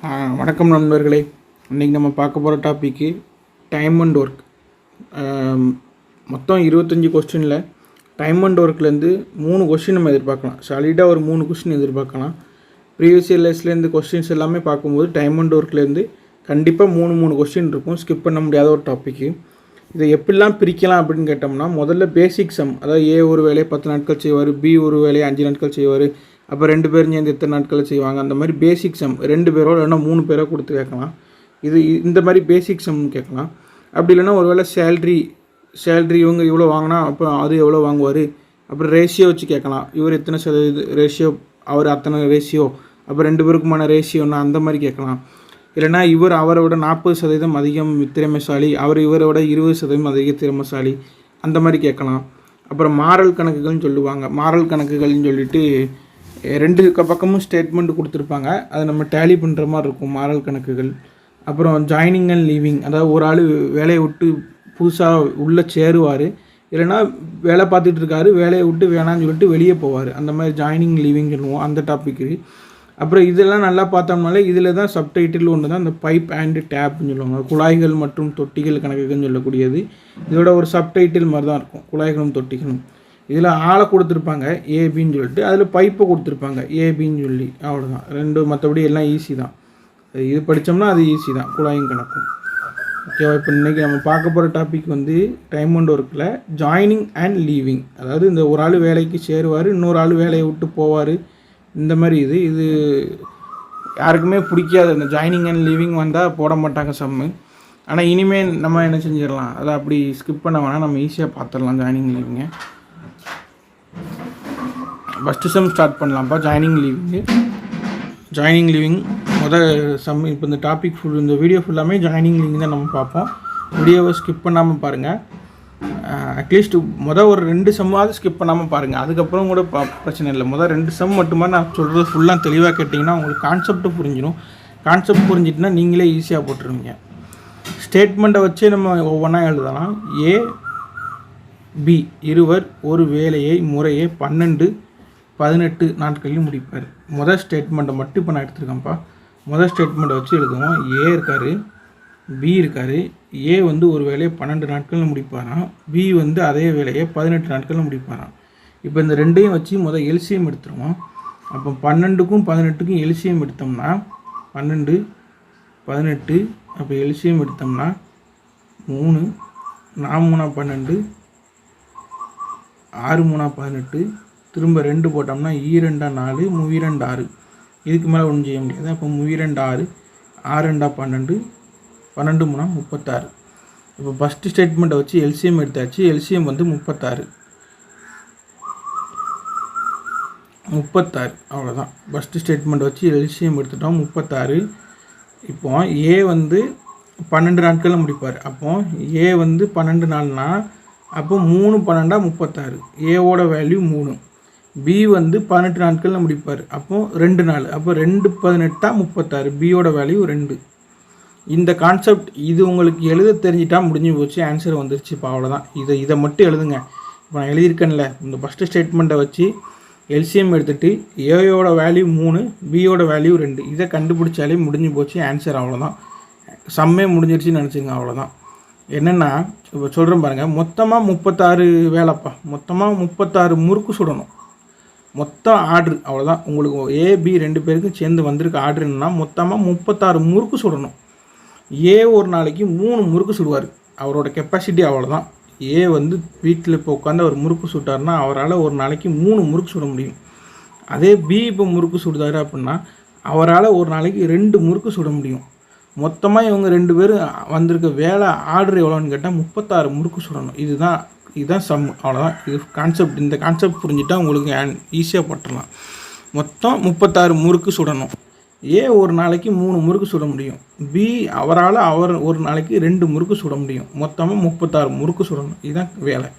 வணக்கம் நண்பர்களே. இன்றைக்கி நம்ம பார்க்க போகிற டாப்பிக்கு டைம் அண்ட் ஒர்க். மொத்தம் 25 கொஸ்டினில் டைம் அண்ட் ஒர்க்லேருந்து 3 கொஸ்டின் நம்ம எதிர்பார்க்கலாம். சாலிடாக ஒரு 3 கொஸ்டின் எதிர்பார்க்கலாம். ப்ரீவியஸ் இயர்ஸ்லேருந்து கொஸ்டின்ஸ் எல்லாமே பார்க்கும்போது டைம் அண்ட் ஒர்க்லேருந்து கண்டிப்பாக 3 கொஸ்டின் இருக்கும். ஸ்கிப் பண்ண முடியாத ஒரு டாப்பிக்கு. இதை எப்படிலாம் பிரிக்கலாம் அப்படின்னு கேட்டோம்னா, முதல்ல பேசிக் சம், அதாவது ஏ ஒரு வேலையை 10 நாட்கள் செய்வார், பி ஒரு வேலையை 5 நாட்கள் செய்வார், அப்போ 2 பேரும் சேர்ந்து எத்தனை நாட்கள் செய்வாங்க, அந்த மாதிரி பேசிக் சம் 2 பேரோ இல்லைன்னா 3 பேரோ கொடுத்து கேட்கலாம். இந்த மாதிரி பேசிக் சம் கேட்கலாம். அப்படி இல்லைன்னா ஒரு வேளை சேல்ரி இவங்க இவ்வளோ வாங்கினா அப்போ அது எவ்வளோ வாங்குவார், அப்புறம் ரேஷியோ வச்சு கேட்கலாம். இவர் எத்தனை ரேஷியோ, அவர் அத்தனை ரேஷியோ, அப்போ 2 பேருக்குமான ரேஷியோன்னா அந்த மாதிரி கேட்கலாம். இல்லைனா இவர் அவரை விட 40% அதிகம் திறமைசாலி, இவரை விட 20% அதிக திறமைசாலி, அந்த மாதிரி கேட்கலாம். அப்புறம் மாரல் கணக்குகள்னு சொல்லுவாங்க. மாரல் கணக்குகள்னு சொல்லிட்டு 2 பக்கமும் ஸ்டேட்மெண்ட் கொடுத்துருப்பாங்க. அதை நம்ம டேலி பண்ணுற மாதிரி இருக்கும் மாரல் கணக்குகள். அப்புறம் ஜாயினிங் அண்ட் லீவிங், அதாவது ஒரு ஆள் வேலையை விட்டு புதுசாக உள்ளே சேருவார், இல்லைனா வேலை பார்த்துட்டு இருக்காரு, வேலையை விட்டு வேணான்னு சொல்லிட்டு வெளியே போவார், அந்த மாதிரி ஜாயினிங் லீவிங் சொல்லுவோம், அந்த டாப்பிக்கு. அப்புறம் இதெல்லாம் நல்லா பார்த்தோம்னாலே இதில் தான் சப்டைட்டில் ஒன்று தான் இந்த பைப் அண்ட் டேப்னு சொல்லுவாங்க. குழாய்கள் மற்றும் தொட்டிகள் கணக்குகள்னு சொல்லக்கூடியது. இதோட ஒரு சப்டைட்டில் மாதிரி தான் இருக்கும், குழாய்களும் தொட்டிகளும். இதில் ஆளை கொடுத்துருப்பாங்க ஏபின்னு சொல்லிட்டு, அதில் பைப்பை கொடுத்துருப்பாங்க ஏபின்னு சொல்லி, அவ்வளோதான் 2. மற்றபடி எல்லாம் ஈஸி தான். இது படித்தோம்னா அது ஈஸி தான், குழாயும் கணக்கும். ஓகேவா? இப்போ இன்றைக்கி நம்ம பார்க்க போகிற டாபிக் வந்து டைம் அண்ட் ஒர்க்கில் ஜாயினிங் அண்ட் லீவிங். அதாவது இந்த ஒரு ஆள் வேலைக்கு சேருவார், இன்னொரு ஆள் வேலையை விட்டு போவார், இந்த மாதிரி. இது யாருக்குமே பிடிக்காது. இந்த ஜாயினிங் அண்ட் லீவிங் வந்தால் போட மாட்டாங்க சம்மு. ஆனால் இனிமேல் நம்ம என்ன செஞ்சிடலாம், அதை அப்படி ஸ்கிப் பண்ண வேணால் நம்ம ஈஸியாக பார்த்துடலாம் ஜாயினிங் லீவிங்கை. ஃபஸ்ட்டு சம் ஸ்டார்ட் பண்ணலாம்ப்பா. ஜாயினிங் லீவிங் முதல் சம். இப்போ இந்த டாபிக் இந்த வீடியோ ஃபுல்லாமே ஜாயினிங் லீவிங் தான் நம்ம பார்ப்போம். வீடியோவை ஸ்கிப் பண்ணாமல் பாருங்கள். அட்லீஸ்ட் ஒரு 2 சம்மாவது ஸ்கிப் பண்ணாமல் பாருங்கள். அதுக்கப்புறம் கூட பிரச்சனை இல்லை. 2 சம் மட்டுமா நான் சொல்கிறது ஃபுல்லாக தெளிவாக கேட்டிங்கன்னா உங்களுக்கு கான்செப்ட்டு புரிஞ்சிடும். கான்செப்ட் புரிஞ்சிட்டுனா நீங்களே ஈஸியாக போட்டுருவீங்க. ஸ்டேட்மெண்ட்டை வச்சே நம்ம ஒவ்வொன்றா எழுதலாம். ஏ பி இருவர் ஒரு வேலையை முறையே 12-18 நாட்களில் முடிப்பார். முதல் ஸ்டேட்மெண்ட்டை மட்டும் இப்போ நான் எடுத்துருக்கேன்ப்பா. முதல் ஸ்டேட்மெண்ட்டை வச்சு எழுதுவோம். ஏ இருக்கார், பி இருக்கார். ஏ வந்து ஒரு வேலையை 12 நாட்களில் முடிப்பாராம், பி வந்து அதே வேலையை 18 நாட்களில் முடிப்பாராம். இப்போ இந்த 2ஐயும் வச்சு எல்சிஎம் எடுத்துருவோம். அப்போ 12க்கும் 18க்கும் எல்சிஎம் எடுத்தோம்னா 12, 18. அப்போ எல்சிஎம் எடுத்தோம்னா 3, 4 3 12, 6 3 18, திரும்ப 2 போட்டோம்னா 2 4, 3 6. இதுக்கு மேலே ஒன்றும் செய்ய முடியாது. அப்போ 3 6, 6 12, 12 36. இப்போ ஃபஸ்ட்டு ஸ்டேட்மெண்ட்டை வச்சு எல்சிஎம் எடுத்தாச்சு. எல்சிஎம் வந்து 36. அவ்வளோதான். ஃபஸ்ட்டு ஸ்டேட்மெண்ட்டை வச்சு எல்சிஎம் எடுத்துட்டோம், 36. இப்போ ஏ வந்து 12 நாட்களில் முடிப்பார். அப்போது ஏ வந்து 12 நாள்னா அப்போ 3 12 36. ஏவோட வேல்யூ 3. பி வந்து 18 நாட்களில் முடிப்பார். அப்போது 2 நாள். அப்போ 2 18 36. பியோட வேல்யூ 2. இந்த கான்செப்ட் இது உங்களுக்கு எழுத தெரிஞ்சிட்டால் முடிஞ்சு போச்சு, ஆன்சர் வந்துருச்சு. இப்போ அவ்வளோதான். இதை மட்டும் எழுதுங்க. இப்போ நான் எழுதியிருக்கேன்ல, இந்த ஃபஸ்ட்டு ஸ்டேட்மெண்ட்டை வச்சு எல்சிஎம் எடுத்துகிட்டு ஏயோட வேல்யூ 3, பியோட வேல்யூ 2. இதை கண்டுபிடிச்சாலே முடிஞ்சு போச்சு, ஆன்சர். அவ்வளோதான். சம்மே முடிஞ்சிருச்சுன்னு நினச்சிங்க. அவ்வளோதான். என்னென்னா இப்போ சொல்கிறேன் பாருங்கள். மொத்தமாக 36 வேலைப்பா. மொத்தமாக 36 முறுக்கு சுடணும். மொத்தம் ஆர்டர் அவ்வளோதான். உங்களுக்கு ஏபி 2 பேருக்கும் சேர்ந்து வந்திருக்க ஆர்டர் என்னன்னா மொத்தமாக 36 முறுக்கு சுடணும். ஏ ஒரு நாளைக்கு 3 முறுக்கு சுடுவார். அவரோட கெப்பாசிட்டி அவ்வளோதான். ஏ வந்து வீட்டில் இப்போ உட்காந்து அவர் முறுக்கு சுட்டார்னா அவரால் ஒரு நாளைக்கு 3 முறுக்கு சுட முடியும். அதே பி இப்போ முறுக்கு சுடுதாரு அப்படின்னா அவரால் ஒரு நாளைக்கு 2 முறுக்கு சுட முடியும். மொத்தமாக இவங்க 2 பேரும் வந்திருக்க வேலை ஆர்டர் எவ்வளோன்னு கேட்டால் 36 முறுக்கு சுடணும். இதுதான் சம். அவ்வளோதான். இது கான்செப்ட். இந்த கான்செப்ட் புரிஞ்சுட்டா உங்களுக்கு ஈஸியாக போட்டுடலாம். மொத்தம் 36 முறுக்கு சுடணும். ஏ ஒரு நாளைக்கு 3 முறுக்கு சுட முடியும். பி அவர் ஒரு நாளைக்கு 2 முறுக்கு சுட முடியும். மொத்தமாக 36 முறுக்கு சுடணும். இதுதான் வேலை.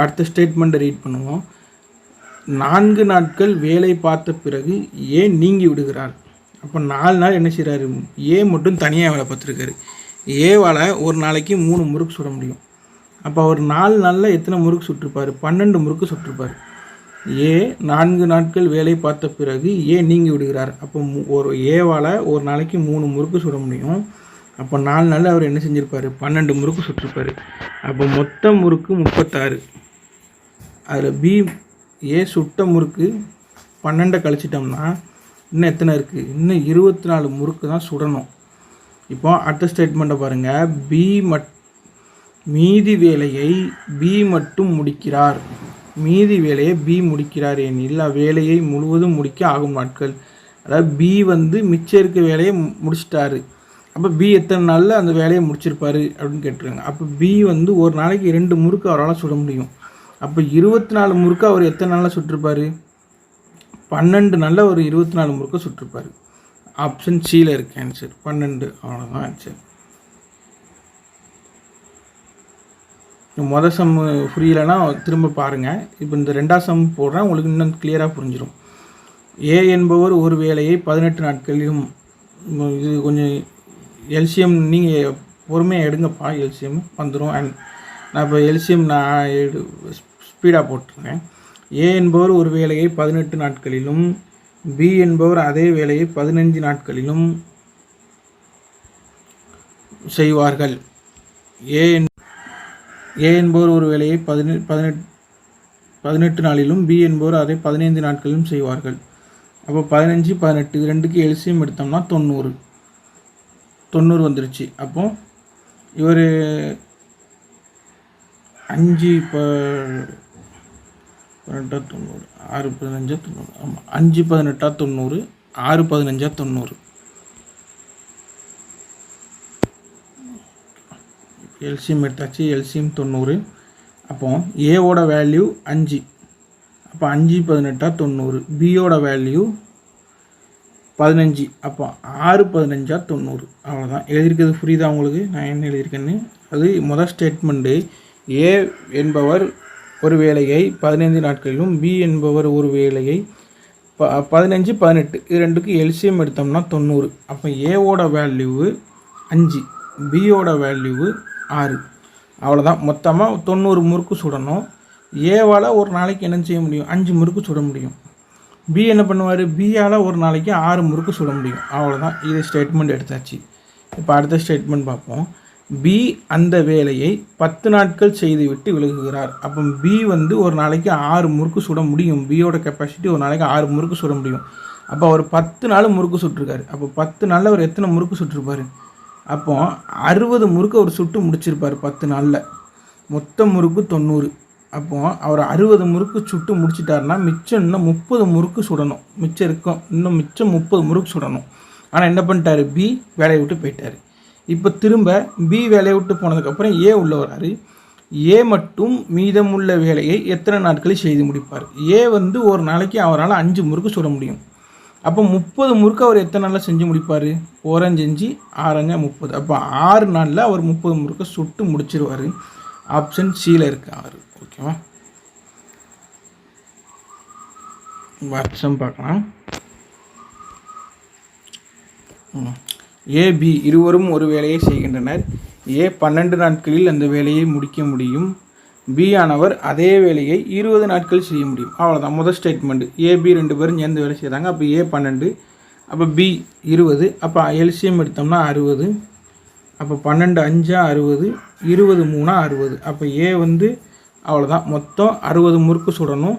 அடுத்த ஸ்டேட்மெண்ட்டை ரீட் பண்ணுவோம். 4 நாட்கள் வேலை பார்த்த பிறகு ஏ நீங்கி விடுகிறார். அப்போ 4 நாள் என்ன செய்கிறாரு, ஏ மட்டும் தனியாக வேலை பார்த்துருக்காரு. ஏவால் ஒரு நாளைக்கு 3 முறுக்கு சுட முடியும். அப்போ அவர் 4 நாளில் எத்தனை முறுக்கு சுட்டிருப்பார், 12 முறுக்கு சுட்டிருப்பார். ஏ 4 நாட்கள் வேலை பார்த்த பிறகு ஏ நீங்கி விடுகிறார். அப்போ ஒரு ஏவால் ஒரு நாளைக்கு 3 முறுக்கு சுட முடியும். அப்போ 4 நாளில் அவர் என்ன செஞ்சுருப்பார்? 12 முறுக்கு சுட்டிருப்பார். அப்போ மொத்த முறுக்கு 36. அதில் பி ஏ சுட்ட முறுக்கு 12 கழிச்சிட்டோம்னா இன்னும் எத்தனை இருக்குது? இன்னும் 24 முறுக்கு தான் சுடணும். இப்போ அடுத்த ஸ்டேட்மெண்ட்டை பாருங்கள். மீதி வேலையை பி மட்டும் முடிக்கிறார். மீதி வேலையை பி முடிக்கிறார் எனில் அவ்வேலையை முழுவதும் முடிக்க ஆகும் நாட்கள். அதாவது பி மிச்சம் இருக்க வேலையை முடிச்சிட்டாரு. அப்போ பி எத்தனை நாளில் அந்த வேலையை முடிச்சிருப்பார் அப்படின்னு கேட்டுருக்காங்க. அப்போ பி ஒரு நாளைக்கு 2 முறுக்கு அவரால் சுட முடியும். அப்போ 24 முறுக்கு அவர் எத்தனை நாளில் சுட்டிருப்பார்? 12 நாளில் ஒரு 24 முறுக்கு சுட்டிருப்பார். ஆப்ஷன் சியில் இருக்குது ஆன்சர் 12. அவ்வளோதான் ஆன்சர். மொதல் சம் புரியலைன்னா திரும்ப பாருங்கள். இப்போ இந்த 2ஆம் சம் போடுறேன், உங்களுக்கு இன்னும் கிளியராக புரிஞ்சிடும். ஏ என்பவர் ஒரு வேலையை 18 நாட்களிலும், இது கொஞ்சம் எல்சிஎம் நீங்கள் பொறுமையாக எடுங்கப்பா, எல்சிஎம் வந்துடும். நான் இப்போ எல்சிஎம் ஸ்பீடாக போட்டிருக்கேன். ஏ என்பவர் ஒரு வேலையை 18 நாட்களிலும், பி என்பவர் அதே வேலையை 15 நாட்களிலும் செய்வார்கள். ஏ என்பவர் ஒரு வேலையை 18 நாளிலும், பி என்பவர் அதை 15 நாட்களிலும் செய்வார்கள். அப்போ 15, 18 இது ரெண்டுக்கு எல்சிஎம் எடுத்தோம்னா 90 வந்துருச்சு. அப்போ இவர் 5 18 90, 6 15 90. ஆமாம், 5 18 90, 6 15 90. எல்சிஎம் எடுத்தாச்சு. எல்சிஎம் 90. அப்போ ஏவோட வேல்யூ 5. அப்போ 5 18 90. பியோட வேல்யூ 15. அப்போ 6 15 90. அவ்வளோதான். எழுதியிருக்கிறது புரியுதா உங்களுக்கு? நான் என்ன எழுதியிருக்கேன்னு. அது முதல் ஸ்டேட்மெண்ட்டு. ஏ என்பவர் ஒரு வேலையை 15 நாட்களிலும், பி என்பவர் ஒரு வேலையை 15 18 இது ரெண்டுக்கு எல்சிஎம் எடுத்தோம்னா 90. அப்போ ஏவோட வேல்யூவு 5, பியோட வேல்யூவு 6. அவ்வளோதான். மொத்தமாக 90 முறுக்கு சுடணும். ஏவால் ஒரு நாளைக்கு என்ன செய்ய முடியும்? 5 முறுக்கு சுட முடியும். பி என்ன பண்ணுவார்? பியால் ஒரு நாளைக்கு 6 முறுக்கு சுட முடியும். அவ்வளோதான். இது ஸ்டேட்மெண்ட் எடுத்தாச்சு. இப்போ அடுத்த ஸ்டேட்மெண்ட் பார்ப்போம். பி அந்த வேலையை 10 நாட்கள் செய்துவிட்டு விலகுகிறார். அப்போ பி ஒரு நாளைக்கு 6 முறுக்கு சுட முடியும். பியோட கெப்பாசிட்டி ஒரு நாளைக்கு 6 முறுக்கு சுட முடியும். அப்போ அவர் 10 நாள் முறுக்கு சுட்டிருக்காரு. அப்போ 10 நாளில் அவர் எத்தனை முறுக்கு சுட்டிருப்பார்? அப்போ 60 முறுக்கு அவர் சுட்டு முடிச்சிருப்பார் 10 நாளில். மொத்த முறுக்கு 90. அப்போ அவர் 60 முறுக்கு சுட்டு முடிச்சிட்டாருன்னா மிச்சம் இன்னும் 30 முறுக்கு சுடணும். மிச்சம் இருக்கும், இன்னும் மிச்சம் 30 முறுக்கு சுடணும். ஆனால் என்ன பண்ணிட்டாரு? பி வேலையை விட்டு போயிட்டார். இப்போ திரும்ப பி வேலையை விட்டு போனதுக்கப்புறம் ஏ உள்ள வராரு. ஏ மட்டும் மீதமுள்ள வேலையை எத்தனை நாட்களில் செய்து முடிப்பார்? ஏ ஒரு நாளைக்கு அவரால் 5 முறுக்கு சுட முடியும். அப்போ 30 முறுக்கு அவர் எத்தனை நாளில் செஞ்சு முடிப்பார்? 4 5 6 30. அப்போ 6 நாளில் அவர் 30 முறுக்கு சுட்டு முடிச்சிருவார். ஆப்ஷன் சியில் இருக்குது 6. ஓகேவா? வருஷம் பார்க்கலாம். ஏபி இருவரும் ஒரு வேலையை செய்கின்றனர். ஏ 12 நாட்களில் அந்த வேலையை முடிக்க முடியும். பி ஆனவர் அதே வேலையை 20 நாட்கள் செய்ய முடியும். அவ்வளோதான் முதல் ஸ்டேட்மெண்ட்டு. ஏபி 2 பேரும் சேர்ந்து வேலை செய்கிறாங்க. அப்போ ஏ 12, அப்போ பி 20. அப்போ எல்சிஎம் எடுத்தோம்னா 60. அப்போ 12 5 60, 20 3 60. அப்போ ஏ அவ்வளோதான். மொத்தம் 60 முறுக்கு சுடணும்.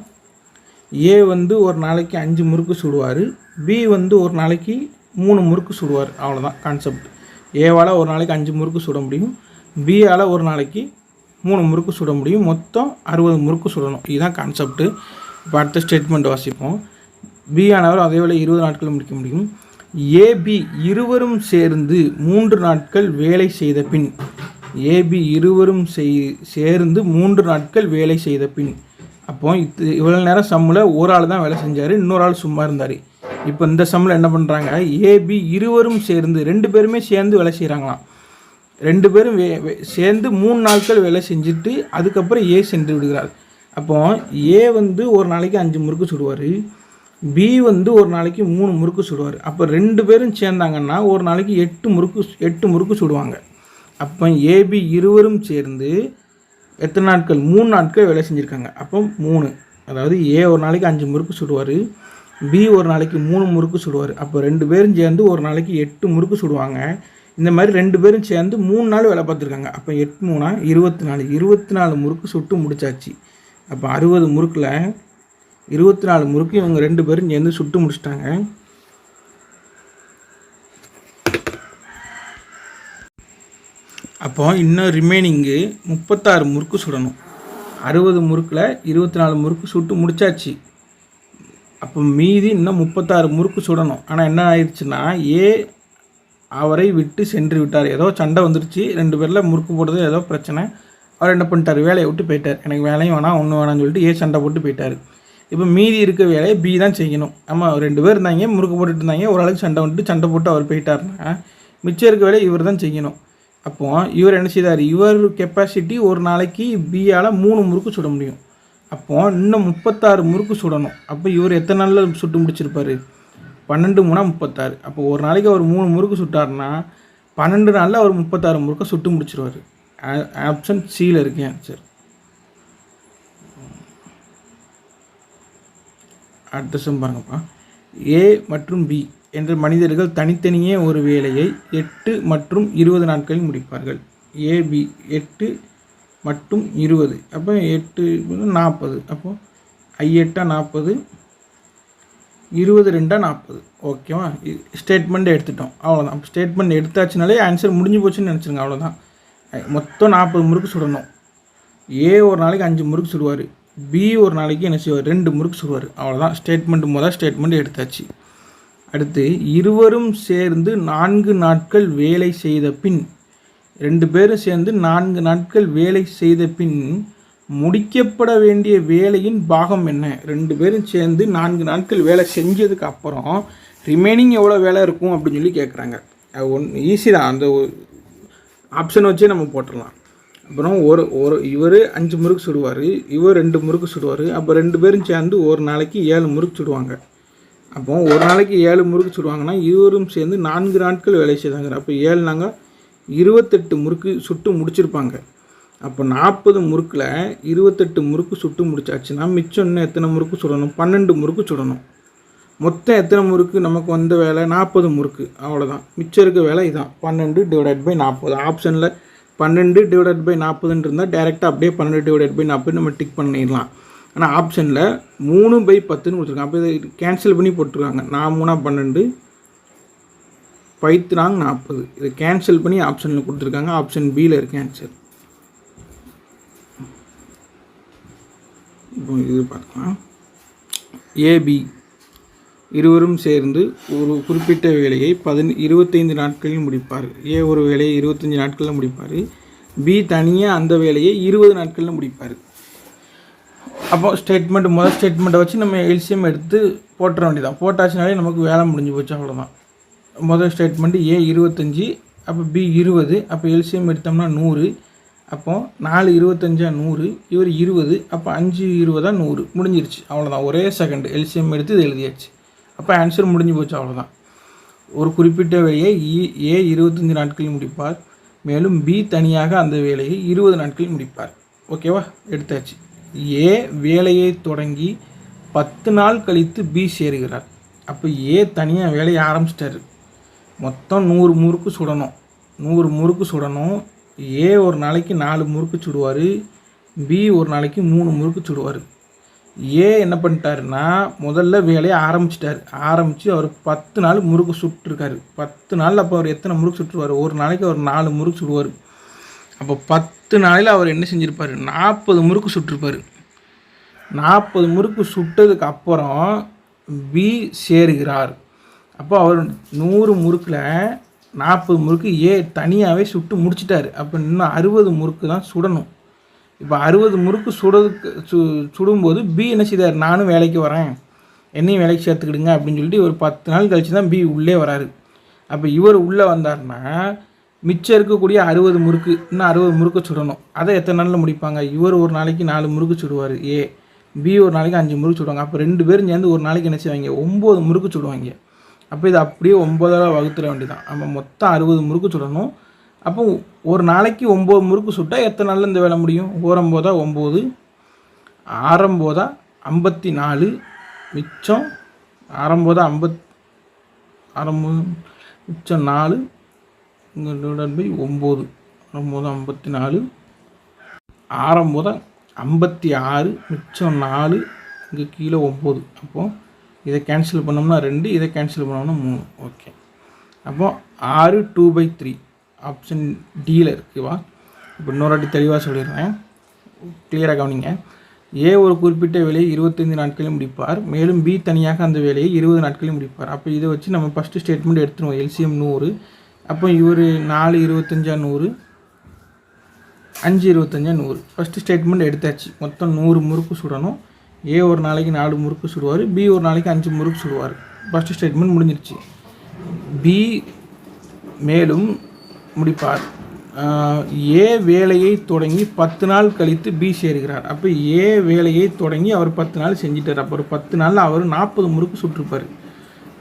ஏ ஒரு நாளைக்கு 5 முறுக்கு சுடுவார். பி ஒரு நாளைக்கு 3 முறுக்கு சுடுவார். அவ்வளோதான் கான்செப்ட். ஏவால் ஒரு நாளைக்கு 5 முறுக்கு சுட முடியும். பியால் ஒரு நாளைக்கு 3 முறுக்கு சுட முடியும். மொத்தம் 60 முறுக்கு சுடணும். இதுதான் கான்செப்ட்டு. இப்போ அடுத்த ஸ்டேட்மெண்ட் வாசிப்போம். பி ஆனவர் அதே வேலை 20 நாட்கள் முடிக்க முடியும். ஏபி இருவரும் சேர்ந்து 3 நாட்கள் வேலை செய்த பின், ஏபி இருவரும் சேர்ந்து 3 நாட்கள் வேலை செய்த பின், அப்போ இவ்வளோ நேரம் சம்மில் ஒரு ஆள் தான் வேலை செஞ்சார், இன்னொரு ஆள் சும்மா இருந்தார். இப்போ இந்த சம்மில் என்ன பண்ணுறாங்க? ஏபி இருவரும் சேர்ந்து 2 பேருமே சேர்ந்து வேலை செய்கிறாங்களாம். 2 பேரும் சேர்ந்து 3 நாட்கள் வேலை செஞ்சுட்டு அதுக்கப்புறம் ஏ சென்று விடுகிறார். அப்போ ஏ ஒரு நாளைக்கு 5 முறுக்கு சுடுவார். பி ஒரு நாளைக்கு 3 முறுக்கு சுடுவார். அப்போ 2 பேரும் சேர்ந்தாங்கன்னா ஒரு நாளைக்கு 8 முறுக்கு சுடுவாங்க. அப்போ ஏபி இருவரும் சேர்ந்து எத்தனை நாட்கள்? 3 நாட்கள் வேலை செஞ்சுருக்காங்க. அப்போ 3 அதாவது ஏ ஒரு நாளைக்கு 5 முறுக்கு சுடுவார், பி ஒரு நாளைக்கு 3 முறுக்கு சுடுவார். அப்போ 2 பேரும் சேர்ந்து ஒரு நாளைக்கு 8 முறுக்கு சுடுவாங்க. இந்த மாதிரி 2 பேரும் சேர்ந்து 3 நாள் வேலை பார்த்துருக்காங்க. அப்போ 8 3 24 முறுக்கு சுட்டு முடிச்சாச்சு. அப்போ 60 முறுக்கில் 24 முறுக்கு இவங்க 2 பேரும் சேர்ந்து சுட்டு முடிச்சிட்டாங்க. அப்போ இன்னும் ரிமைனிங்கு 36 முறுக்கு சுடணும். 60 முறுக்கில் 24 முறுக்கு சுட்டு முடிச்சாச்சு. அப்போ மீதி இன்னும் 36 முறுக்கு சுடணும். ஆனால் என்ன ஆயிடுச்சுன்னா, ஏ அவரை விட்டு சென்று விட்டார். ஏதோ சண்டை வந்துருச்சு, 2 பேரில் முறுக்கு போடுறது ஏதோ பிரச்சனை. அவர் என்ன பண்ணிட்டார், வேலையை விட்டு போயிட்டார். எனக்கு வேலையும் வேணாம் ஒன்றும் வேணாம்னு சொல்லிட்டு ஏ சண்டை போட்டு போயிட்டார். இப்போ மீதி இருக்க வேலையை பி தான் செய்யணும். ஆமாம், 2 பேர் இருந்தாங்க, முறுக்கு போட்டுட்டு இருந்தாங்க. ஒரு ஆளுக்கு சண்டை வந்துட்டு சண்டை போட்டு அவர் போயிட்டார்னா மிச்சம் இருக்க வேலையை இவர் தான் செய்யணும். அப்போது இவர் என்ன செய்தார், இவர் கெப்பாசிட்டி ஒரு நாளைக்கு பியால் 3 முறுக்கு சுட முடியும். அப்போது இன்னும் 36 முறுக்கு சுடணும். அப்போ இவர் எத்தனை நாளில் சுட்டு முடிச்சிருப்பார், 12 3 36. அப்போ ஒரு நாளைக்கு அவர் 3 முறுக்கு சுட்டார்னா 12 நாளில் அவர் 36 முறுக்கை சுட்டு முடிச்சிருவார். ஆப்ஷன் சியில் இருக்கு ஆன்சர். அடுத்த சம் பாருங்கப்பா. ஏ மற்றும் பி என்ற மனிதர்கள் தனித்தனியே ஒரு வேலையை 8 மற்றும் 20 நாட்களில் முடிப்பார்கள். ஏபி 8 மற்றும் 20, அப்போ 8 40. அப்போது 8 40, 20 2 40. ஓகேவா, ஸ்டேட்மெண்ட் எடுத்துட்டோம், அவ்வளோதான். ஸ்டேட்மெண்ட் எடுத்தாச்சுனாலே ஆன்சர் முடிஞ்சு போச்சுன்னு நினச்சிருங்க, அவ்வளோதான். மொத்தம் 40 முறுக்கு சுடணும். ஏ ஒரு நாளைக்கு 5 முறுக்கு சுடுவார், பி ஒரு நாளைக்கு என்ன செய்வார், 2 முறுக்கு சுடுவார், அவ்வளோதான். ஸ்டேட்மெண்ட் எடுத்தாச்சு. அடுத்து, இருவரும் சேர்ந்து 4 நாட்கள் வேலை செய்த பின், 2 பேரும் சேர்ந்து 4 நாட்கள் வேலை செய்த பின் முடிக்கப்பட வேண்டிய வேலையின் பாகம் என்ன? 2 பேரும் சேர்ந்து 4 நாட்கள் வேலை செஞ்சதுக்கு அப்புறம் ரிமைனிங் எவ்வளோ வேலை இருக்கும் அப்படின்னு சொல்லி கேட்குறாங்க. அது ஈஸி தான், அந்த ஆப்ஷன் வச்சே நம்ம போட்டுடலாம். அப்புறம் இவர் 5 முறுக்கு சுடுவார், இவர் 2 முறுக்கு சுடுவார். அப்போ 2 பேரும் சேர்ந்து ஒரு நாளைக்கு 7 முறுக்கு சுடுவாங்க. அப்போ ஒரு நாளைக்கு 7 முறுக்கு சுடுவாங்கன்னா இருவரும் சேர்ந்து 4 நாட்கள் வேலை செய்தாங்க. அப்போ 7 நாங்கள் 28 முறுக்கு சுட்டு முடிச்சிருப்பாங்க. அப்போ 40 முறுக்கில் 28 முறுக்கு சுட்டு முடிச்சாச்சுன்னா மிச்சம் இன்னும் எத்தனை முறுக்கு சுடணும், 12 முறுக்கு சுடணும். மொத்தம் எத்தனை முறுக்கு நமக்கு வந்த வேலை, 40 முறுக்கு, அவ்வளோதான். மிச்சம் இருக்க வேலை இதான், 12 / 40. ஆப்ஷனில் 12 / 40 இருந்தால் டேரெக்டாக அப்படியே 12 / 40 நம்ம டிக் பண்ணிடலாம். ஆனால் ஆப்ஷனில் 3/10 கொடுத்துருக்காங்க. அப்போ இதை கேன்சல் பண்ணி போட்டிருக்காங்க. 4 3 12, 5 40. இதை கேன்சல் பண்ணி ஆப்ஷனில் கொடுத்துருக்காங்க. ஆப்ஷன் பியில் இருக்கு ஆன்சர். இப்போ இது பார்க்கலாம். ஏபி இருவரும் சேர்ந்து ஒரு குறிப்பிட்ட வேலையை 25 நாட்களில் முடிப்பார். ஏ ஒரு வேலையை 25 நாட்களில் முடிப்பார், பி தனியாக அந்த வேலையை 20 நாட்களில் முடிப்பார். அப்போ முதல் ஸ்டேட்மெண்ட்டை வச்சு நம்ம எல்சிஎம் எடுத்து போட்டுற வேண்டியதான். போட்டாச்சுனாலே நமக்கு வேலை முடிஞ்சு போச்சு, அவ்வளோதான். முதல் ஸ்டேட்மெண்ட்டு ஏ 25, அப்போ பி 20. அப்போ எல்சிஎம் எடுத்தோம்னா 100. அப்போது 4 25 100, இவர் 20. அப்போ 5 20 100 முடிஞ்சிருச்சு, அவ்வளோதான். ஒரே செகண்ட் எல்சிஎம் எடுத்து இது எழுதியாச்சு. அப்போ ஆன்சர் முடிஞ்சு போச்சு, அவ்வளோதான். ஒரு குறிப்பிட்ட வேலையை ஏ 25 நாட்களில் முடிப்பார், மேலும் பி தனியாக அந்த வேலையை 20 நாட்களில் முடிப்பார். ஓகேவா, எடுத்தாச்சு. ஏ வேலையை தொடங்கி 10 நாள் கழித்து பி சேருகிறார். அப்போ ஏ தனியாக வேலையை ஆரம்பிச்சிட்டாரு. மொத்தம் 100 முறுக்கு சுடணும். 100 முறுக்கு சுடணும். ஏ ஒரு நாளைக்கு 4 முறுக்கு சுடுவார், பி ஒரு நாளைக்கு 3 முறுக்கு சுடுவார். ஏ என்ன பண்ணிட்டாருன்னா முதல்ல வேலையை ஆரம்பித்து அவர் 10 நாள் முறுக்கு சுட்டுருக்காரு. 10 நாளில் அப்போ அவர் எத்தனை முறுக்கு சுட்டுருவார், ஒரு நாளைக்கு அவர் 4 முறுக்கு சுடுவார். அப்போ 10 நாளில் அவர் என்ன செஞ்சுருப்பார், 40 முறுக்கு சுட்டிருப்பார். 40 முறுக்கு சுட்டதுக்கு அப்புறம் பி சேருகிறார். அப்போ அவர் 100 முறுக்கில் 40 முறுக்கு ஏ தனியாகவே சுட்டு முடிச்சிட்டார். அப்போ இன்னும் 60 முறுக்கு தான் சுடணும். இப்போ 60 முறுக்கு சுடும்போது பி என்ன செய்தார், நானும் வேலைக்கு வரேன், என்னையும் வேலைக்கு சேர்த்துக்கிடுங்க அப்படின்னு சொல்லிட்டு ஒரு 10 நாள் கழிச்சு தான் பி உள்ளே வராரு. அப்போ இவர் உள்ளே வந்தார்னா மிச்சம் இருக்கக்கூடிய 60 முறுக்கு, இன்னும் 60 முறுக்கு சுடணும். அதை எத்தனை நாளில் முடிப்பாங்க, இவர் ஒரு நாளைக்கு 4 முறுக்கு சுடுவார் ஏ, பி ஒரு நாளைக்கு 5 முறுக்கு சுடுவாங்க. அப்போ 2 பேரும் சேர்ந்து ஒரு நாளைக்கு என்ன செய்வாங்க, 9 முறுக்கு சுடுவாங்க. அப்போ இது அப்படியே 9ஆல் வகுத்துற வேண்டியதான். நம்ம மொத்தம் 60 முறுக்கு சுடணும். அப்போ ஒரு நாளைக்கு 9 முறுக்கு சுட்டால் எத்தனை நாளில் இந்த வேலை முடியும், 9 9 6 9 54 மிச்சம் ஆரம்போது மிச்சம் 4 இங்கே டிவைடட் பை 9 ஆரம்போது 54 ஆரம்போது 56 மிச்சம் 4 இங்கே கீழே 9. அப்போது இதை கேன்சல் பண்ணோம்னா 2, இதை கேன்சல் பண்ணோம்னா 3. ஓகே, அப்போது 6 2/3 ஆப்ஷன் டியில் இருக்குவா. இப்போ இன்னொரு வாட்டி தெளிவாக சொல்லிடுறேன், கிளியராக கவனிங்க. ஏ ஒரு குறிப்பிட்ட வேலையை 25 நாட்களில் முடிப்பார், மேலும் பி தனியாக அந்த வேலையை 20 நாட்களில் முடிப்பார். அப்போ இதை வச்சு நம்ம ஃபஸ்ட்டு ஸ்டேட்மெண்ட் எடுத்துருவோம். எல்சிஎம் 100. அப்போ இவர் 4 25 100, 5 25 100. ஃபஸ்ட்டு ஸ்டேட்மெண்ட் எடுத்தாச்சு. மொத்தம் 100 முறுக்கு சுடணும். ஏ ஒரு நாளைக்கு 4 முறுக்கு சுடுவார், பி ஒரு நாளைக்கு 5 முறுக்கு சுடுவார். ஃபஸ்ட்டு ஸ்டேட்மெண்ட் முடிஞ்சிருச்சு. பி மேலும் முடிப்பார். ஏ வேலையை தொடங்கி 10 நாள் கழித்து பி சேர்கிறார். அப்போ ஏ வேலையை தொடங்கி அவர் 10 நாள் செஞ்சிட்டார். அப்போ ஒரு 10 நாளில் அவர் 40 முறுக்கு சுட்டிருப்பார்.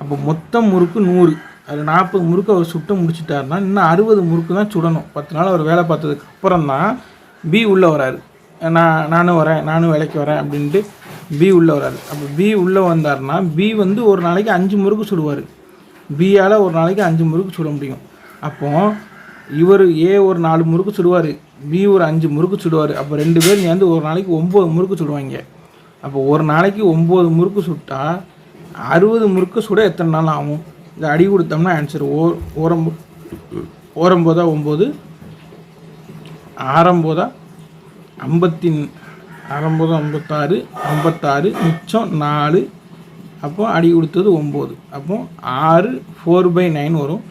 அப்போ மொத்தம் முறுக்கு 100. அது 40 முறுக்கு அவர் சுட்ட முடிச்சிட்டாருன்னா இன்னும் 60 முறுக்கு தான் சுடணும். 10 நாள் அவர் வேலை பார்த்ததுக்கு அப்புறம் தான் பி உள்ளே வராரு. நானும் வரேன், நானும் வேலைக்கு வரேன் அப்படின்ட்டு பி உள்ளே வராரு. அப்போ பி உள்ளே வந்தார்னா பி வந்து ஒரு நாளைக்கு 5 முறுக்கு சுடுவார். பியால் ஒரு நாளைக்கு 5 முறுக்கு சுட முடியும். அப்போது இவர் ஏ ஒரு 4 முறுக்கு சுடுவார், பி ஒரு 5 முறுக்கு சுடுவார். அப்போ 2 பேர் சேர்ந்து ஒரு நாளைக்கு 9 முறுக்கு சுடுவாங்க. அப்போ ஒரு நாளைக்கு 9 முறுக்கு சுட்டால் 60 முறுக்கு சுட எத்தனை நாள் ஆகும்? இதை அடி கொடுத்தோம்னா ஆன்சர் ஓரம்போதா 9, ஆரம்போதா 56, 56 மிச்சம் 4. அப்போ அடி கொடுத்தது 9. அப்போ 6 4/9 வரும்.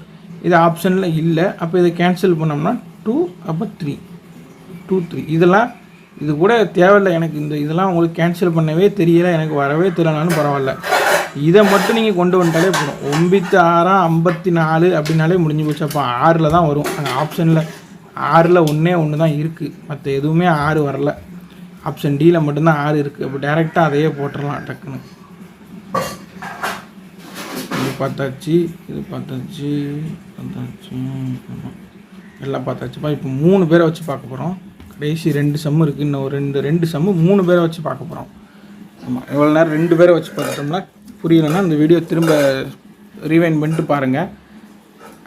இது ஆப்ஷனில் இல்லை. அப்போ இதை கேன்சல் பண்ணோம்னா 2, அப்போ 3 2 3. இதெல்லாம் இது கூட தேவையில்லை எனக்கு. இதெல்லாம் உங்களுக்கு கேன்சல் பண்ணவே தெரியலை, எனக்கு வரவே தெரியலனாலும் பரவாயில்ல. இதை மட்டும் நீங்கள் கொண்டு வந்துட்டாலே போதும். 9 6 54 அப்படின்னாலே முடிஞ்சு போச்சு. அப்போ 6ல் தான் வரும். ஆப்ஷனில் 6ல் ஒன்று தான் இருக்குது, மற்ற எதுவுமே 6 வரல. ஆப்ஷன் டியில் மட்டும்தான் 6 இருக்குது. அப்போ டேரெக்டாக அதையே போட்டுடலாம் டக்குன்னு. இது பார்த்தாச்சு, இது பார்த்தாச்சு, எல்லாம் பார்த்தாச்சுப்பா. இப்போ 3 பேரை வச்சு பார்க்க போகிறோம். கடைசி 2 சம்மு இருக்குது. இன்னும் ஒரு 2 சம்மு 3 பேரை வச்சு பார்க்க போகிறோம். ஆமாம், இவ்வளோ நேரம் 2 பேரை வச்சு பார்த்துட்டோம்னா புரியலைன்னா இந்த வீடியோ திரும்ப ரீவைண்ட் பண்ணிட்டு பாருங்கள்,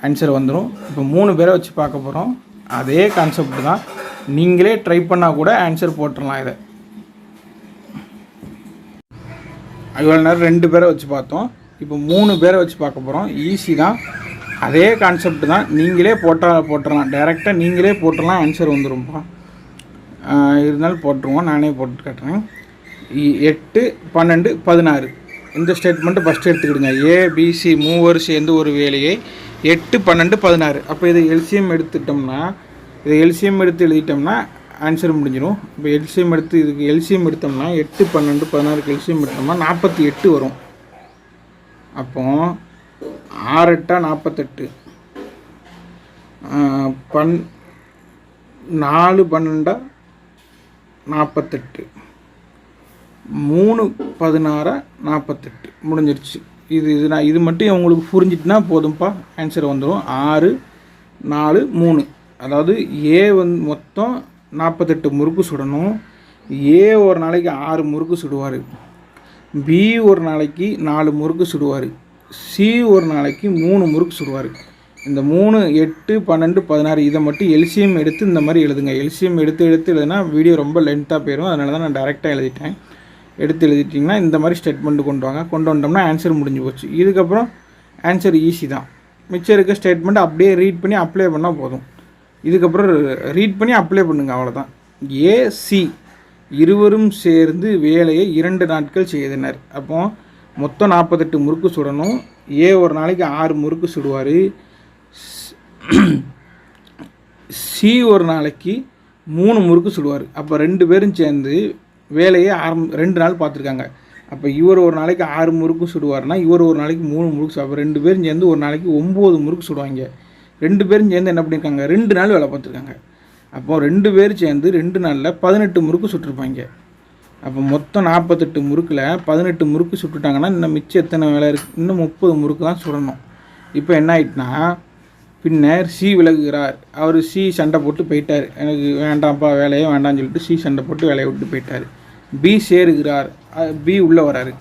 ஆன்சர் வந்துடும். இப்போ 3 பேரை வச்சு பார்க்க போகிறோம். அதே கான்செப்ட் தான், நீங்களே ட்ரை பண்ணால் கூட ஆன்சர் போட்டுடலாம். இதை இவ்வளோ நேரம் 2 பேரை வச்சு பார்த்தோம். இப்போ 3 பேரை வச்சு பார்க்க போகிறோம். ஈஸி தான், அதே கான்செப்ட் தான். நீங்களே போட்டுடலாம், டைரெக்டாக நீங்களே போட்டுடலாம், ஆன்சர் வந்துடும்ப்பா. இருந்தாலும் போட்டுருவோம், நானே போட்டு காட்டுறேன். 8 12 16 இந்த ஸ்டேட்மெண்ட்டு ஃபஸ்ட்டு எடுத்துக்கிடுங்க. ஏபிசி மூவர் சேர்ந்து ஒரு வேலையை 8 12 16. அப்போ இதை எல்சிஎம் எடுத்துட்டோம்னா, இதை எல்சிஎம் எடுத்து எழுதிட்டோம்னா ஆன்சர் முடிஞ்சிடும். இப்போ எல்சிஎம் எடுத்து இதுக்கு எல்சிஎம் எடுத்தோம்னா 8 12 16க்கு எல்சிஎம் எடுத்தோம்னா 48 வரும். அப்போ 6 8 48, 4 12 48, 3 16 48 முடிஞ்சிருச்சு. இது மட்டும் உங்களுக்கு புரிஞ்சிட்டுனா போதும்ப்பா, ஆன்சர் வந்துடும். 6 4 3. அதாவது ஏ வந்து மொத்தம் 48 முறுக்கு சுடணும். ஏ ஒரு நாளைக்கு 6 முறுக்கு சுடுவார், பி ஒரு நாளைக்கு 4 முறுக்கு சுடுவார், சி ஒரு நாளைக்கு 3 முறுக்கு சுடுவார். இந்த 3 8 12 16 இதை மட்டும் எல்சிஎம் எடுத்து இந்த மாதிரி எழுதுங்க. எல்சிஎம் எடுத்து எழுதுனா வீடியோ ரொம்ப லென்த்தாக போயிடும். அதனால தான் நான் டேரெக்டாக எழுதிட்டேன். எடுத்து எழுதிட்டிங்கன்னா இந்த மாதிரி ஸ்டேட்மெண்ட்டு கொண்டு வந்தோம்னா ஆன்சர் முடிஞ்சு போச்சு. இதுக்கப்புறம் ஆன்சர் ஈஸி தான். மிச்சம் இருக்க ஸ்டேட்மெண்ட் அப்படியே ரீட் பண்ணி அப்ளை பண்ணால் போதும். இதுக்கப்புறம் ரீட் பண்ணி அப்ளை பண்ணுங்கள், அவ்வளோதான். ஏசி இருவரும் சேர்ந்து வேலையை 2 நாட்கள் செய்தனர். அப்போ மொத்தம் 48 முறுக்கு சுடணும். ஏ ஒரு நாளைக்கு 6 முறுக்கு சுடுவார், சி ஒரு நாளைக்கு 3 முறுக்கு சுடுவார். அப்போ 2 பேரும் சேர்ந்து வேலையை 2 நாள் பார்த்துருக்காங்க. அப்போ இவர் ஒரு நாளைக்கு 6 முறுக்கு சுடுவார்னா இவர் ஒரு நாளைக்கு 3 முறுக்கு. அப்போ 2 பேரும் சேர்ந்து ஒரு நாளைக்கு 9 முறுக்கு சுடுவாங்க. 2 பேரும் சேர்ந்து என்ன பண்ணியிருக்காங்க, 2 நாள் வேலை பார்த்துருக்காங்க. அப்போது 2 பேர் சேர்ந்து 2 நாளில் 18 முறுக்கு சுட்டுருப்பாங்க. அப்போ மொத்தம் 48 முறுக்கில் 18 முறுக்கு சுட்டுட்டாங்கன்னா இன்னும் மிச்சம் எத்தனை வேலை இருக்குது, இன்னும் 30 முறுக்கு தான் சுடணும். இப்போ என்ன ஆகிட்டுனா, பின்னர் சி விலகுகிறார். அவர் சி சண்டை போட்டு போயிட்டார், எனக்கு வேண்டாம்ப்பா வேலையே வேண்டாம்னு சொல்லிட்டு சி சண்டை போட்டு வேலையை விட்டு போயிட்டார். பி சேருகிறார், பி உள்ளே வராரு,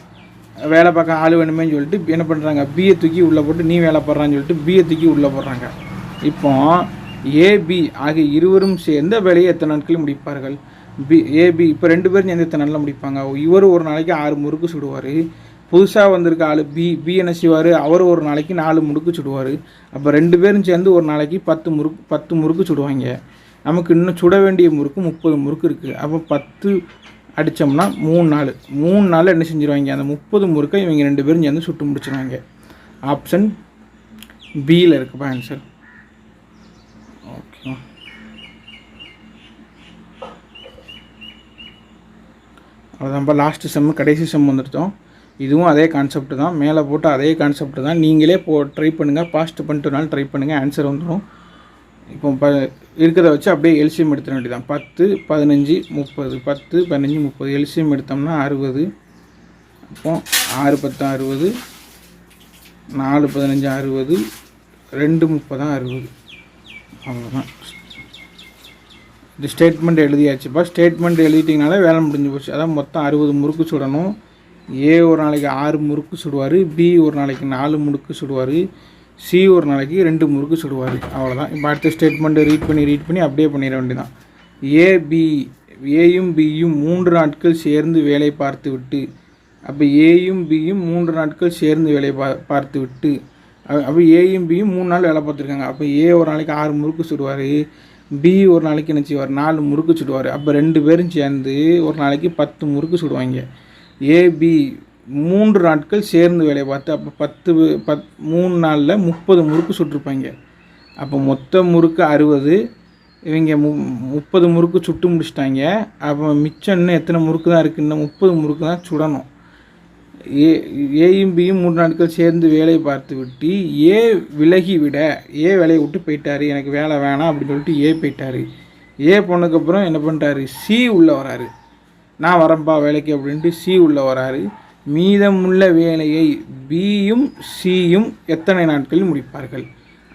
வேலை பார்க்க ஆள் வேணுமேன்னு சொல்லிட்டு என்ன பண்ணுறாங்க, பியை தூக்கி உள்ளே போட்டு நீ வேலை போடுறான்னு சொல்லிட்டு பியை தூக்கி உள்ளே போடுறாங்க. இப்போ ஏபி ஆகிய இருவரும் சேர்ந்த வேலையை எத்தனை நாட்களில் முடிப்பார்கள்? ஏபி இப்போ 2 பேரும் சேர்ந்து எத்தனை நாளில் முடிப்பாங்க? இவர் ஒரு நாளைக்கு 6 முறுக்கு சுடுவார், புதுசாக வந்திருக்க ஆள் பி என்ன செய்வார், அவர் ஒரு நாளைக்கு 4 முறுக்கு சுடுவார். அப்போ 2 பேரும் சேர்ந்து ஒரு நாளைக்கு 10 முறுக்கு சுடுவாங்க. நமக்கு இன்னும் சுட வேண்டிய முறுக்கு 30 முறுக்கு இருக்குது. அப்போ 10 அடித்தோம்னா 3 நாளில் என்ன செஞ்சுருவாங்க, அந்த 30 முறுக்கை இவங்க 2 பேரும் சேர்ந்து சுட்டு முடிச்சிடுவாங்க. ஆப்ஷன் பியில் இருக்குப்பா ஆன்சர். ஓகே, அவ்வளோதான்ப்பா. லாஸ்ட்டு செம்மு கடைசி செம் வந்துட்டோம். இதுவும் அதே கான்செப்ட் தான், மேலே போட்டு அதே கான்செப்ட் தான். நீங்களே ட்ரை பண்ணுங்கள், பாஸ்ட் பண்ணிட்டு நாள் ட்ரை பண்ணுங்கள், ஆன்சர் வந்துடும். இப்போ இருக்கிறத வச்சு அப்படியே எல்சிஎம் எடுத்துட வேண்டியதான். 10, 15, 30, 10, 15, 30 எல்சிஎம் எடுத்தோம்னா 60. அப்போ 6, 10, 60, 4, 15, 60, 2, 30 60. அவ்வளோதான். இது ஸ்டேட்மெண்ட் எழுதியாச்சுப்பா. ஸ்டேட்மெண்ட் எழுதிட்டிங்கனாலே வேலை முடிஞ்சு போச்சு. அதான் மொத்தம் 60 முறுக்கு சுடணும். ஏ ஒரு நாளைக்கு 6 முறுக்கு சுடுவார், பி ஒரு நாளைக்கு 4 முறுக்கு சுடுவார், சி ஒரு நாளைக்கு 2 முறுக்கு சுடுவார். அவ்வளோதான். இப்போ அடுத்த ஸ்டேட்மெண்ட்டை ரீட் பண்ணி அப்படியே பண்ணிட வேண்டியதான். ஏயும் பியும் 3 நாட்கள் சேர்ந்து வேலை பார்த்து விட்டு, அப்போ ஏயும் பியும் 3 நாட்கள் சேர்ந்து வேலை பார்த்து விட்டு, அப்போ ஏயும் பியும் 3 நாள் வேலை பார்த்துருக்காங்க. அப்போ ஏ ஒரு நாளைக்கு 6 முறுக்கு சுடுவார், பி ஒரு நாளைக்கு என்ன செய்வார், 4 முறுக்கு சுடுவார். அப்போ 2 பேரும் சேர்ந்து ஒரு நாளைக்கு 10 முறுக்கு சுடுவாங்க. ஏபி 3 நாட்கள் சேர்ந்து வேலை பார்த்து, அப்போ 3 நாளில் 30 முறுக்கு சுட்டிருப்பாங்க. அப்போ மொத்த முறுக்கு 60, இவங்க 30 முறுக்கு சுட்டு முடிச்சிட்டாங்க. அப்போ மிச்சம் இன்னும் எத்தனை முறுக்கு தான் இருக்குது, இன்னும் 30 முறுக்கு தான் சுடணும். ஏயும் பியும் 3 நாட்கள் சேர்ந்து வேலை பார்த்து விட்டு ஏ விலகி விட, ஏ வேலையை விட்டு போயிட்டார், எனக்கு வேலை வேணாம் அப்படின்னு சொல்லிட்டு ஏ போயிட்டார். ஏ போனதுக்கப்புறம் என்ன பண்ணிட்டாரு, சி உள்ளே வராரு, நான் வரேன்ப்பா வேலைக்கு அப்படின்ட்டு சி உள்ளே வராரு. மீதமுள்ள வேலையை பியும் சியும் எத்தனை நாட்களில் முடிப்பார்கள்?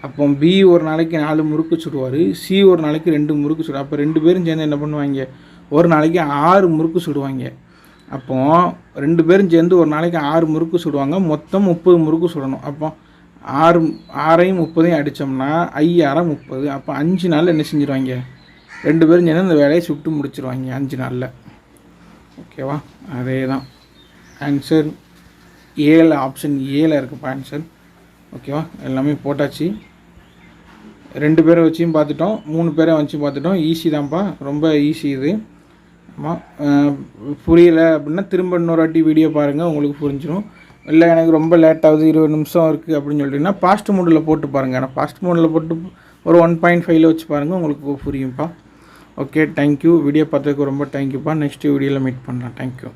அப்போ பி ஒரு நாளைக்கு 4 முறுக்கு சுடுவார், சி ஒரு நாளைக்கு 2 முறுக்கு சுடுவார். அப்போ 2 பேரும் சேர்ந்து என்ன பண்ணுவாங்க, ஒரு நாளைக்கு 6 முறுக்கு சுடுவாங்க. அப்போது 2 பேரும் சேர்ந்து ஒரு நாளைக்கு 6 முறுக்கு சுடுவாங்க, மொத்தம் 30 முறுக்கு சுடணும். அப்போ 6ஐயும் 30ஐயும் அடித்தோம்னா 5 30. அப்போ 5 நாளில் என்ன செஞ்சுருவாங்க, 2 பேரும் சேர்ந்து அந்த வேலையை சுட்டு முடிச்சிருவாங்க 5 நாளில். ஓகேவா? அதே தான் ஆன்சர் ஏல, ஆப்ஷன் ஏல இருக்குப்பா ஆன்சர். ஓகேவா? எல்லாமே போட்டாச்சு. 2 பேரை வச்சும் பார்த்துட்டோம், 3 பேரை வச்சு பார்த்துட்டோம். ஈஸி தான்ப்பா, ரொம்ப ஈஸி இது. ஆமாம், புரியலை அப்படின்னா திரும்ப இன்னொரு வாட்டி வீடியோ பாருங்கள், உங்களுக்கு புரிஞ்சிடும். இல்லை எனக்கு ரொம்ப லேட் ஆகுது, 20 நிமிஷம் இருக்குது அப்படின்னு சொல்லிட்டிங்கன்னா ஃபாஸ்ட் மோடில் போட்டு பாருங்கள். ஆனால் ஃபாஸ்ட் மோடில் போட்டு ஒரு 1.5 வச்சு பாருங்கள், உங்களுக்கு புரியும்ப்பா. Okay, thank you. வீடியோ பார்த்ததுக்கு ரொம்ப தேங்க்யூப்பா. நெக்ஸ்ட் வீடியோவில் மீட் பண்ணலாம். தேங்க்யூ.